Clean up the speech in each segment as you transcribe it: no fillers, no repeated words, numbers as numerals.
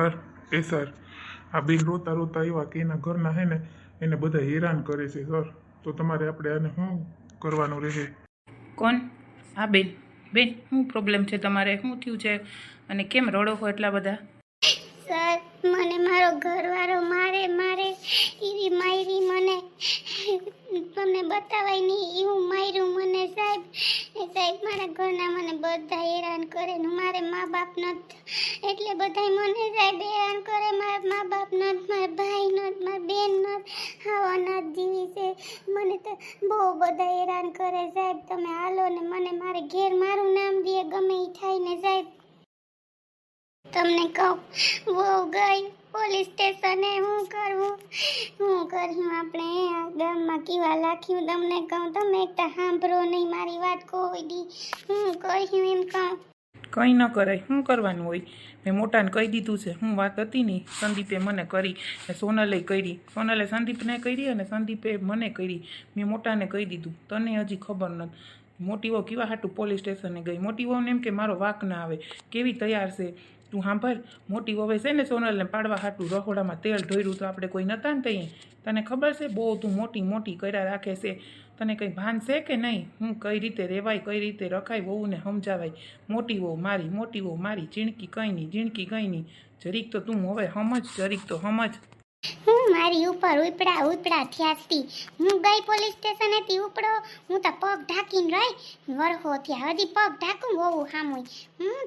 Sir એ sir આ બેન રોતા રોતા આવ્યા કે એના ઘરના હે ને એને બધા હેરાન કરે છે સર, તો તમારે આપણે આને શું કરવાનું રહે? કોણ? હા બેન, બેન શું પ્રોબ્લેમ છે તમારે? શું થયું છે અને કેમ રડો છો એટલા બધા? સર મને મારો ઘરવાળો મારે મારે એવી મારી મને તમને બતાવાય નહીં એવું માર્યું મને સાહેબ. સાહેબ મારા ઘરના મને બધા હેરાન કરે ને મારે મા બાપ નથી એટલે બધા મને સાહેબ હેરાન કરે. મારા મા બાપ નથી, મારા ભાઈ નથી, મારા બેન નથી, આવા નથી જીવી છે. મને તો બહુ બધા હેરાન કરે સાહેબ. તમે હાલો ને મને મારે ઘેર મારું નામ દે ગમે એ થાય ને સાહેબ. તમને કહું બહુ ગઈ પોલીસ સ્ટેશને હું કરવું કર્યું આપણે આ ગામમાં કેવા લાખ્યું. તમને કહું તમે એક તો સાંભળો નહીં મારી વાત કોઈ દી. હું કર્યું એમ કહું. કંઈ ન કરાય, શું કરવાનું હોય? મેં મોટાને કહી દીધું છે. હું વાત હતી ને સંદીપે મને કરી, સોનલે કરી, સોનલે સંદીપને કરી અને સંદીપે મને કરી. મેં મોટાને કહી દીધું. તને હજી ખબર નથી. મોટી વહુ કેવા હાટું પોલીસ સ્ટેશને ગઈ. મોટી વહુને એમ કે મારો વાંક ના આવે, કેવી તૈયાર છે. તું સાંભળ, મોટી વહુએ છે ને સોનલને પાડવા હાટું રહોડામાં તેલ ઢોર્યું તો આપણે કોઈ નહોતા ને તઈએ. તને ખબર છે બહુ તું મોટી મોટી કર્યા રાખે છે. તને કંઈ ભાન છે કે નહીં? હું કઈ રીતે રહેવાય, કઈ રીતે રખાય, વહુને સમજાવાય. મોટી વહુ મારી ઝીણકી કંઈ નહીં, ઝીણકી કંઈ નહીં. જરીક તો તું હવે સમજ, જરીક તો સમજ. હું મારી ઉપર ઉપડા થયાથી હું ગઈ પોલીસ સ્ટેશન હતી ઉપડો. હું તો પગ ઢાંકીને રહી વરહો થયા હજી પગ ઢાંકું વહુ સામું.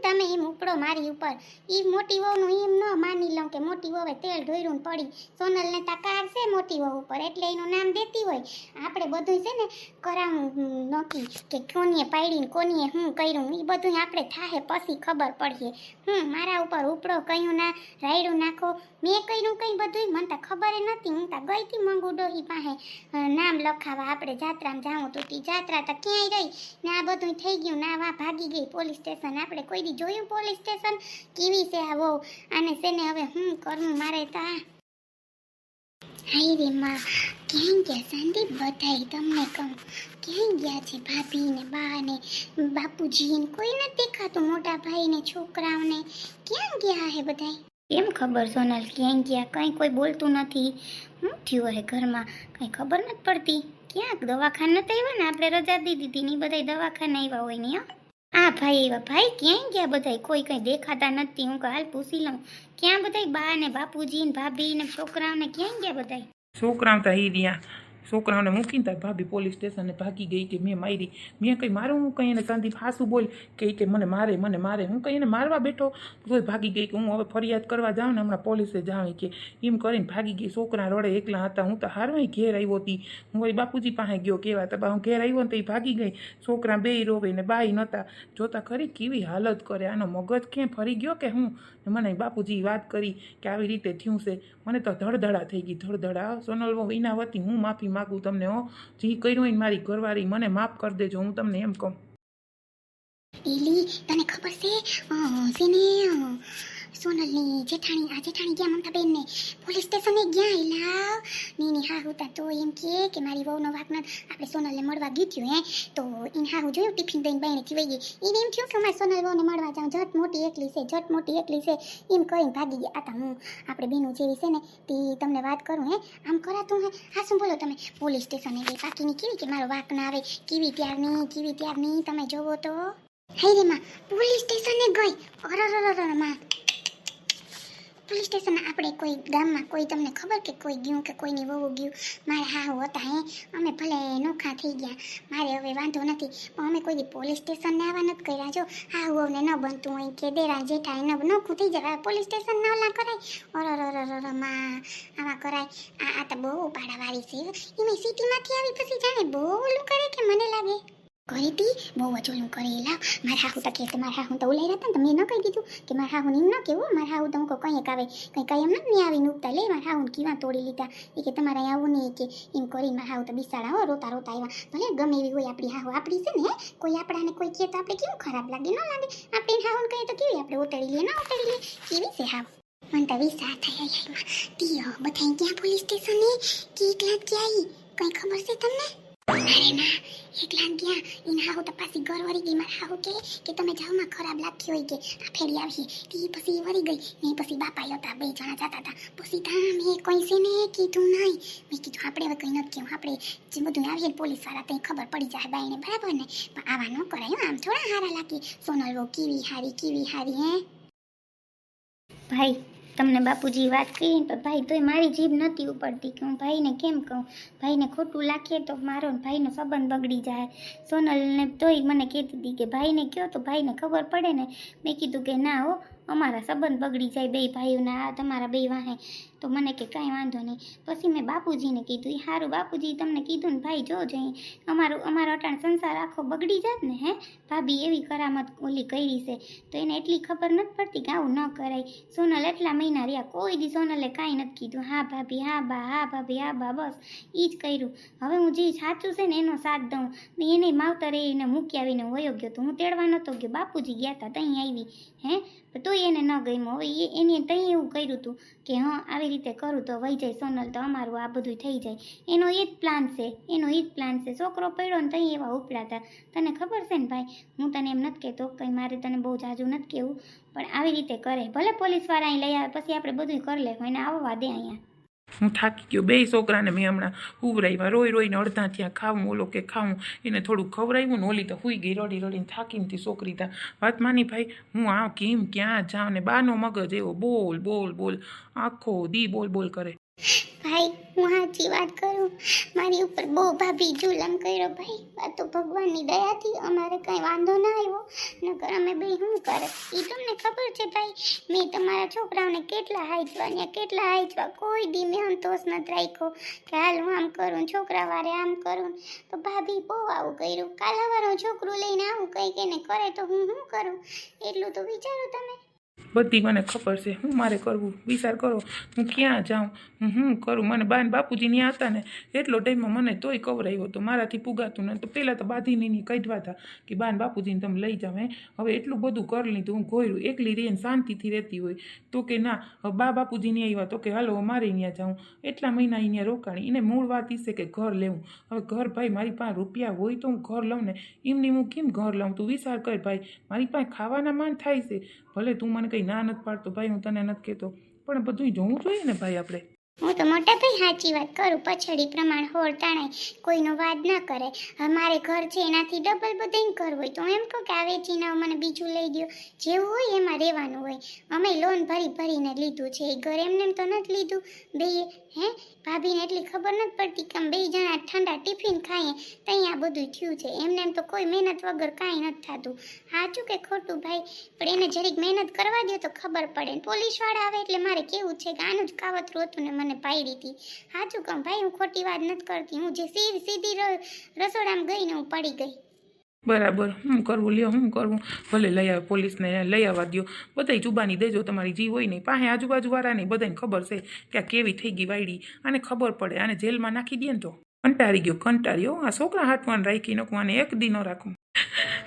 તમે એમ ઉપડો મારી ઉપર. એ મોટી વહુનું એમ ન માની લઉં કે મોટી વહુએ તેલ ઢોર્યું પડી. સોનલને તકાર છે મોટી વહુ ઉપર એટલે એનું નામ દેતી હોય. આપણે બધું છે ને કરાવું નક્કી કે કોનીએ પાડીને કોનીએ હું કર્યું એ બધું આપણે થાહે પછી ખબર પડીએ. મારા ઉપર ઉપડો કયું ના રાયડું નાખો મેં કર્યું કંઈ બધું મને તો ખબર નથી. હું તો ગઈ હતી મંગુ ડોહી પાસે નામ લખાવા. આપણે જાત્રામાં જાઉં તો જાત્રા તો ક્યાંય રહી ને આ બધું થઈ ગયું ના વા ભાગી ગઈ પોલીસ સ્ટેશન. આપણે કોઈ દી જોયું પોલીસ સ્ટેશન કેવી છે આ વહુ? આને છે ને હવે હું કરવું મારે તો હાય રે માં ક્યાં ગયા સંદીપ બધાય? તમને કહું ક્યાં ગયા છે ભાભી ને બા ને બાપુજી ને કોઈ નથી દેખાતું. મોટા ભાઈ ને છોકરાઓને ક્યાં ગયા હે બધાય? કેમ ખબર સોનલ ક્યાં ગયા? કંઈ કોઈ બોલતું નથી. શું થયું હે ઘરમાં કંઈ ખબર નથી પડતી. ક્યાંક દવાખાને નથી આવ્યા ને? આપણે રજા દીધી હતી ને બધા દવાખાને આવ્યા હોય ને. આ ભાઈ આવ્યા. ભાઈ ક્યાંય ગયા બધાય? કોઈ કંઈ દેખાતા નથી. હું હાલ પૂછી લઉં ક્યાં બધાય બા ને બાપુજી ને ભાભી ને છોકરાઓને ક્યાં ગયા બધાય? છોકરાઓ તો અહીં રહ્યા. છોકરાઓને મૂકીને તાર ભાભી પોલીસ સ્ટેશને ભાગી ગઈ કે મેં મારી. મેં કંઈ મારું હું કંઈ એને સંદીપ હાસું બોલ કે મને મારે હું કંઈ એને મારવા બેઠો તો ભાગી ગઈ કે હું હવે ફરિયાદ કરવા જાઉં ને હમણાં પોલીસે જાઉં કે એમ કરીને ભાગી ગઈ. છોકરા રડે એકલા હતા. હું તો હારવાય ઘેર આવ્યો હતી. હું વળી બાપુજી પાસે ગયો કેવા તો હું ઘેર આવ્યો ને તો એ ભાગી ગઈ. છોકરા બેય રોવે ને બાઈ નહોતા જોતા. ખરી કેવી હાલત કરે. આનો મગજ ક્યાં ફરી ગયો કે હું? મને બાપુજી વાત કરી કે આવી રીતે થયું છે. મને તો ધડધડા થઈ ગઈ, ધડધડા. સોનલ બહુ એના વતી હું માફી માગું તમને. જે કર્યું હોય મારી ઘરવાળી મને માફ કરી દેજો. હું તમને એમ કહું. એલી તને ખબર છે ને સોનલની જેઠાણી ગયા મમતાબેન ને પોલીસ સ્ટેશને ગયા. એલા ની હા હું તો એમ કે મારી વહુનો વાક ન આપણે સોનલને મળવા ગીત્યું હે તો એને હા હું જોયું ટિફિન દઈને બહેને ખીવાઈ ગઈ. એને એમ થયું કે મારે સોનલ વહુને મળવા જાઉં. જટ મોટી એકલી છે એમ કહીને ભાગી ગયા. આ હું આપણે બેનું જેવી છે ને તે તમને વાત કરું હે આમ કરાતું હે. હા શું બોલો તમે? પોલીસ સ્ટેશને ગઈ પાકીની કેવી કે મારો વાક ના આવે. કેવી ત્યારની તમે જોવો તો હાય રે માં પોલીસ સ્ટેશને ગઈ. અરર માં પોલીસ સ્ટેશન આપણે કોઈ ગામમાં કોઈ તમને ખબર કે કોઈ ગયું કે કોઈની વહુ ગયું? મારે હા હતા હે અમે ભલે નોખા થઈ ગયા. મારે હવે વાંધો નથી પણ અમે કોઈ દી પોલીસ સ્ટેશનને આવવા નથી કર્યા. જો હા હું ન બનતું હોય કે દેરા જેઠા ન નોખું થઈ જાય પોલીસ સ્ટેશન ના ઓલા કરાય. માં આમાં કરાય. આ તો બહુ પાડાવાળી છે. એમાં સિટીમાંથી આવી પછી જાણે બહુ ઓલું કરે કે મને લાગે કરી હતી બહુ જ ઓલું કરેલા. મારા હાહુ તો કે મારા હાહુ તો ઉલાઈ હતા ને તમે ન કહી દીધું કે મારા હાહુ એમ ન કેવું. મારા હાહુ તો હું કંઈક આવે કંઈ એમ નથી આવીને ઉગતા લે મારા હાહુ કીવા તોડી લીધા. એ કે તમારે આવું નહીં કે એમ કરીને મારા હાહુ તો બિસાડા રોતા આવ્યા. ભલે ગમે એવી હોય આપણી હાહુ આપણી છે ને કોઈ આપણાને કોઈ કહે તો આપણે કેવું ખરાબ લાગે ન લાગે? આપણે હાહુને કહીએ તો કેવી આપણે ઉતરી લઈએ ના ઉતરી લઈએ કેવી છે હાવ. મને તો વિસા થયા તીયો બધા ગયા પોલીસ સ્ટેશને કે એકલા જ ગયા કંઈ ખબર છે તમને? અરે ના એકલા ને ગયા એના હાહુ તો પાછી ઘર વળી ગઈ મારા હાહુ કે તમે જાવમાં ખરાબ લાગતી હોય કે આ ફેરી આવીએ તી પછી વળી ગઈ ને પછી બાપા હતા બે જણા જતા હતા પછી તા મેં કોઈ છે ને કીધું નહીં મેં કીધું આપણે હવે કંઈ નથી કેવું આપણે જે બધું આવીએ પોલીસ વાળા ત્યાં ખબર પડી જાય બાઈને બરાબર ને પણ આવા ન કરાય આમ થોડા હારા લાગે સોનલ કેવી હારી હે ભાઈ તમને બાપુજી વાત કરી પણ ભાઈ તોય મારી જીભ નથી ઉપડતી કે હું ભાઈને કેમ કહું ભાઈને ખોટું લાખીએ તો મારો ને ભાઈનો સંબંધ બગડી જાય સોનલને તોય મને કહેતી હતી કે ભાઈને કહો તો ભાઈને ખબર પડે ને મેં કીધું કે ના હો અમારા સંબંધ બગડી જાય બે ભાઈઓના તમારા બે વાહે તો મને કે કાંઈ વાંધો નહીં પછી મેં બાપુજીને કીધું એ સારું બાપુજી તમને કીધું ને ભાઈ જો જઈ અમારો અટાણ સંસાર આખો બગડી જાત ને હે ભાભી એવી કરામત ઓલી કરી છે તો એને એટલી ખબર નથી પડતી કે આવું ન કરાય સોનલ એટલા મહિના રહ્યા કોઈ દી સોનલે કાંઈ નથી કીધું હા ભાભી હા બા બસ એ જ કર્યું હવે હું જે સાચું છે ને એનો સાથ દઉં ને એને માવતરે એને મૂકી આવીને વયો ગયો તો હું તેડવા નહોતો ગયો બાપુજી ગયા હતા ત્યાં આવી હે તોય એને ન ગમ્યું હવે એને ત્યાં એવું કર્યું હતું કે હા આવી રીતે કરું તો વહી જાય સોનલ તો અમારું આ બધું થઈ જાય એનો એ જ પ્લાન છે છોકરો પડ્યો ને ત્યાં એવા ઉપડાતા તને ખબર છે ને ભાઈ હું તને એમ નથી કહેતો કંઈ મારે તને બહુ જાજુ નથી કહેવું પણ આવી રીતે કરે ભલે પોલીસવાળા અહીં લઈ આવે પછી આપણે બધું કરી લેવું એને આવવા દે અહીંયા હું થાકી ગયો બે છોકરાને મેં હમણાં ઉભરાવ્યા રોઈને અડધા ત્યાં ખાવું ઓલો કે ખાવું એને થોડું ખવડાવ્યું ને ઓલી તો હુઈ ગઈ રડીને થાકીને તી છોકરી તા વાત માની ભાઈ હું આ કેમ ક્યાં જાઉં ને બાનો મગજ એવો બોલ આખો દી બોલ કરે ભાઈ હું સાચી વાત કરું મારી ઉપર બહુ ભાભી જુલમ કર્યો ભાઈ આ તો ભગવાનની દયાથી અમારે કંઈ વાંધો ના આવ્યો નકર અમે બે શું કરે એ તમને ખબર છે ભાઈ મેં તમારા છોકરાઓને કેટલા હાઈચવા કોઈ દી મેં સંતોષ નથી રાખ્યો કે હાલ હું આમ કરું છોકરા વારે આમ કરું તો ભાભી બહુ આવું કર્યું કાલાવાળો છોકરું લઈને આવું કંઈક એને કરે તો હું શું કરું એટલું તો વિચારો તમે બધી મને ખબર છે હું મારે કરવું વિચાર કરો હું ક્યાં જાઉં હું કરું મને બાપુજી ત્યાં હતા ને એટલો ટાઈમમાં મને તોય કવરાયો તો મારાથી પુગાતું ને તો પહેલાં તો બાંધીને કાઢવા હતા કે બાપુજીને તમે લઈ જાઓ હવે એટલું બધું કરી લીધું હું ઘોર્યું એકલી રહીને શાંતિથી રહેતી હોય તો કે ના હવે બાપુજી નહીં આવ્યા તો કે હાલો મારે ત્યાં જાઉં એટલા મહિના અહીંયા રોકાણી એને મૂળ વાત એ છે કે ઘર લેવું હવે ઘર ભાઈ મારી પાસે રૂપિયા હોય તો હું ઘર લઉં ને એમની હું કેમ ઘર લઉં તું વિચાર કર ભાઈ મારી પાસે ખાવાના માન થાય છે ભલે તું મને કંઈ ના નથી પાડતો ભાઈ હું તને નથી કહેતો પણ બધું જોવું જોઈએ ને ભાઈ આપણે હું તો મોટા ભાઈ સાચી વાત કરું પછડી પ્રમાણ હોળ તાણાય કોઈનો વાદ ના કરે અમારે ઘર છે એનાથી ડબલ બધું ઘર હોય તો એમ કહો કે આ વેચીને મને બીજું લઈ દો જેવું હોય એમાં રહેવાનું હોય અમે લોન ભરીને લીધું છે એ ઘર એમને તો નથી લીધું બે હે ભાભીને એટલી ખબર નથી પડતી કે બે જણા ઠંડા ટિફિન ખાઈએ ત્યાં આ બધું થયું છે એમને તો કોઈ મહેનત વગર કાંઈ નથી થતું સાચું કે ખોટું ભાઈ પણ એને જરીક મહેનત કરવા દો તો ખબર પડે પોલીસવાળા આવે એટલે મારે કેવું છે કે આનું જ કાવતરું હતું ને મને પાડી હતી સાચું કહું ભાઈ હું ખોટી વાત નથી કરતી હું જે સીધી રસોડામાં ગઈ ને હું પડી ગઈ બરાબર હું કરવું ભલે લઈ આવે પોલીસને લઈ આવવા દો બધાય જુબાની દેજો તમારી જીવ હોય નહીં પાસે આજુબાજુવાળાને બધાને ખબર છે કે આ કેવી થઈ ગઈ વાયડી આને ખબર પડે આને જેલમાં નાખી દે ને તો કંટાળ્યો આ છોકરા હાથમાં રાખી નાખું આને એક દી ન રાખું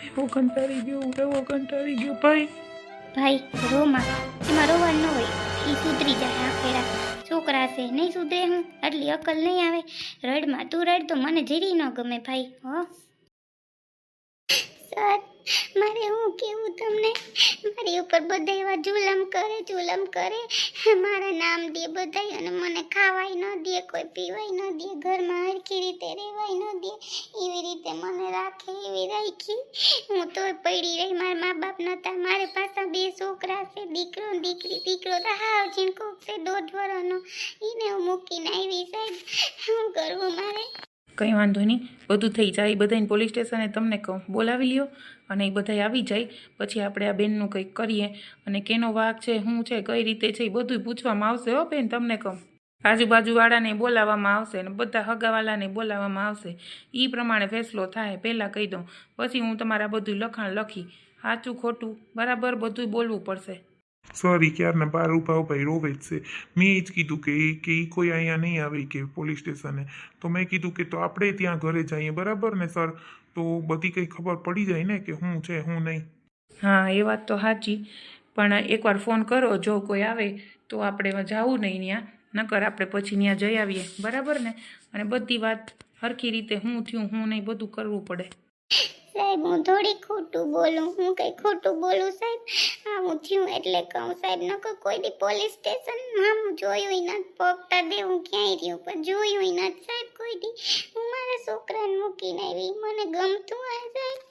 એવો કંટાળી ગયો ભાઈ રોમાં એમાં રોવાનું ન હોય એ સુધરી જાય આ ફેરા છોકરા છે નહીં સુધરે હું આટલી અકલ નહીં આવે રડમાં તું રડ તો મને જીરી ન ગમે ભાઈ હો સર મારે હું કેવું તમને મારી ઉપર બધા એવા જુલમ કરે મારા નામ દે બધાય અને મને ખાવાય ન દે કોઈ પીવાય ન દે ઘરમાં હરખી રીતે રહેવાય ન દે એવી રીતે મને રાખે એવી રાખી હું તો પડી રહી મારા મા બાપ નહોતા મારે પાછા બે છોકરા છે દીકરો તો હાવ ઝીણકોક છે 1.5 વર્ષનો એને હું મૂકીને આવી સાહેબ શું કરવું મારે કંઈ વાંધો નહીં બધું થઈ જાય એ બધાને પોલીસ સ્ટેશને તમને કહું બોલાવી લ્યો અને એ બધા આવી જાય પછી આપણે આ બેનનું કંઈક કરીએ અને કેનો વાંક છે શું છે કઈ રીતે છે એ બધું પૂછવામાં આવશે હો બેન તમને કહું આજુબાજુવાળાને બોલાવવામાં આવશે અને બધા હગાવાલાને બોલાવવામાં આવશે એ પ્રમાણે ફેસલો થાય પહેલાં કહી દઉં પછી હું તમારા બધું લખાણ લખી સાચું ખોટું બરાબર બધું બોલવું પડશે સોરી ક્યારના બાર ઉભા રોવે જ છે મેં એ જ કીધું કે એ કોઈ અહીંયા નહીં આવે કે પોલીસ સ્ટેશને તો મેં કીધું કે તો આપણે ત્યાં ઘરે જઈએ બરાબર ને સર તો બધી કંઈ ખબર પડી જાય ને કે શું છે શું નહીં હા એ વાત તો સાચી પણ એકવાર ફોન કરો જો કોઈ આવે તો આપણે જવું નહીં ત્યાં નકર આપણે પછી ત્યાં જઈ આવીએ, બરાબર ને? અને બધી વાત હરખી રીતે હું થયું હું નહીં બધું કરવું પડે. સાહેબ હું થોડી ખોટું બોલું, હું કઈ ખોટું બોલું સાહેબ? આવું થયું એટલે કહું સાહેબ, નકર કોઈ દી પોલીસ સ્ટેશન હું જોયું નથી, પગતા દે હું ક્યાંય રહ્યું પણ જોયું નથી સાહેબ કોઈ દી. હું મારા છોકરાને મૂકીને આવી, મને ગમતું આ સાહેબ.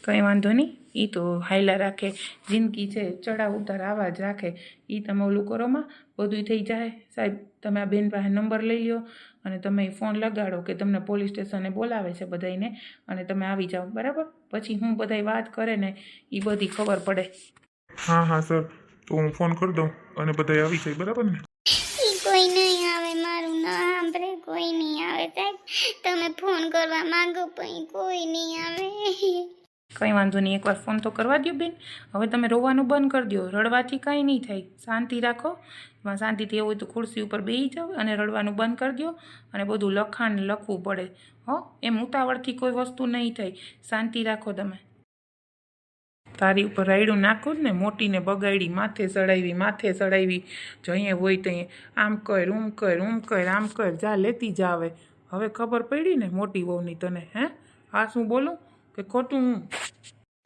કંઈ વાંધો નહીં, એ તો હાયલા રાખે, જિંદગી છે ચડાવ ઉતાર આવા જ રાખે. એ તમે ઓલું કરોમાં બધું થઈ જાય. સાહેબ તમે આ બેન પાસે નંબર લઈ લો અને તમે ફોન લગાડો કે તમને પોલીસ સ્ટેશને બોલાવે છે બધાને અને તમે આવી જાઓ, બરાબર? પછી હું બધાય વાત કરે ને એ બધી ખબર પડે. હા હા સર, તો હું ફોન કરી દઉં અને બધા આવી જાય, બરાબર ને? ઈ કોઈ નહીં આવે, મારું ના સાંભળે, કોઈ નહીં આવે સાહેબ. તમે ફોન કરવા માંગો પણ કોઈ નહીં આવે. કંઈ વાંધો નહીં, એકવાર ફોન તો કરવા દો બેન. હવે તમે રોવાનું બંધ કરી દો, રડવાથી કાંઈ નહીં થાય, શાંતિ રાખો. એમાં શાંતિથી એવું હોય તો ખુરશી ઉપર બેસી જાઓ અને રડવાનું બંધ કરી દો અને બધું લખાણ લખવું પડે. હો, એમ ઉતાવળથી કોઈ વસ્તુ નહીં થાય, શાંતિ રાખો તમે. તારી ઉપર રાયડું નાખું જ ને, મોટીને બગાડી, માથે ચડાવી જઈએ હોય ત્યાં આમ કર ઉમ કર આમ કર, જા લેતી જા. હવે ખબર પડી ને મોટી વહુની તને? હે, આ શું બોલું કે ખોટું હું?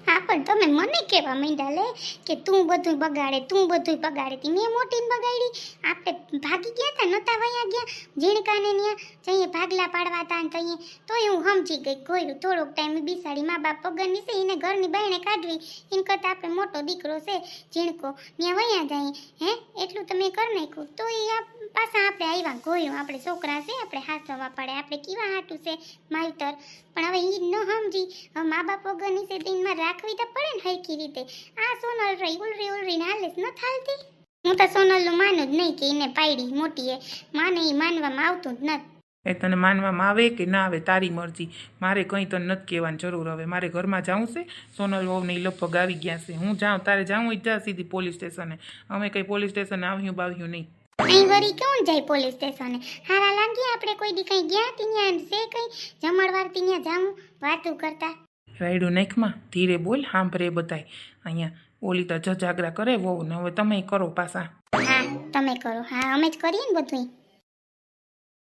હા પણ તમે મને કેવા માંડ્યા લે કે તું બધું બગાડે તી. મેં મોટીને બગાડી? આપણે ભાગી ગયા તા, નતા વયા ગયા ઝીણકાને ન્યા જઈએ ભાગલા પાડવા તા ને તોય હું સમજી ગઈ ગોયરું થોડોક ટાઈમ બિસાડી મા બાપ પગરની છે એને ઘરની બહારને કાઢવી એને કરતાં આપણે મોટો દીકરો છે ઝીણકો ત્યાં વયા જાય. હે એટલું તમે કરી નાખ્યું તો એ પાછા આપણે આવ્યા ગોયરું, આપણે છોકરા છે આપણે હાથવા પડે, આપણે કેવા હાટું છે માવતર. પણ હવે એ ન સમજી, હવે મા બાપ વગરની છે દિનમાં રાખવી તો પડે ને હરખી રીતે. આ સોનલ રહી ઉલરી હાલેસ ન થાલતી. હું તો સોનલનું માનું જ નહીં કે એને પાયડી મોટીએ, માને એ માનવામાં આવતું જ નથી. એ તને માનવામાં આવે કે ના આવે તારી મરજી, મારે કંઈ તને નથી કહેવાની જરૂર. હવે મારે ઘરમાં જાવું છે, સોનલ વહુને લગભગ આવી ગયા છે. હું જાઉં, તારે જાવું હોય જા સીધી પોલીસ સ્ટેશને. અમે કંઈ પોલીસ સ્ટેશને બાવ્યું નહીં. અહીં વળી કોણ જાય પોલીસ સ્ટેશને? હારા લાગી આપણે કોઈ દી કઈ ગયા ત્યાં છે કઈ જમણવાર ત્યાં જાવું વાતું કરતા. રાયડું નાખમાં ધીરે બોલ, સાંભળે બધાય અહીંયા. ઓલી તો જજાગરા કરે વહુ ને, હવે તમે કરો પાછા. હા તમે કરો, હા અમે જ કરીએ ને બધું.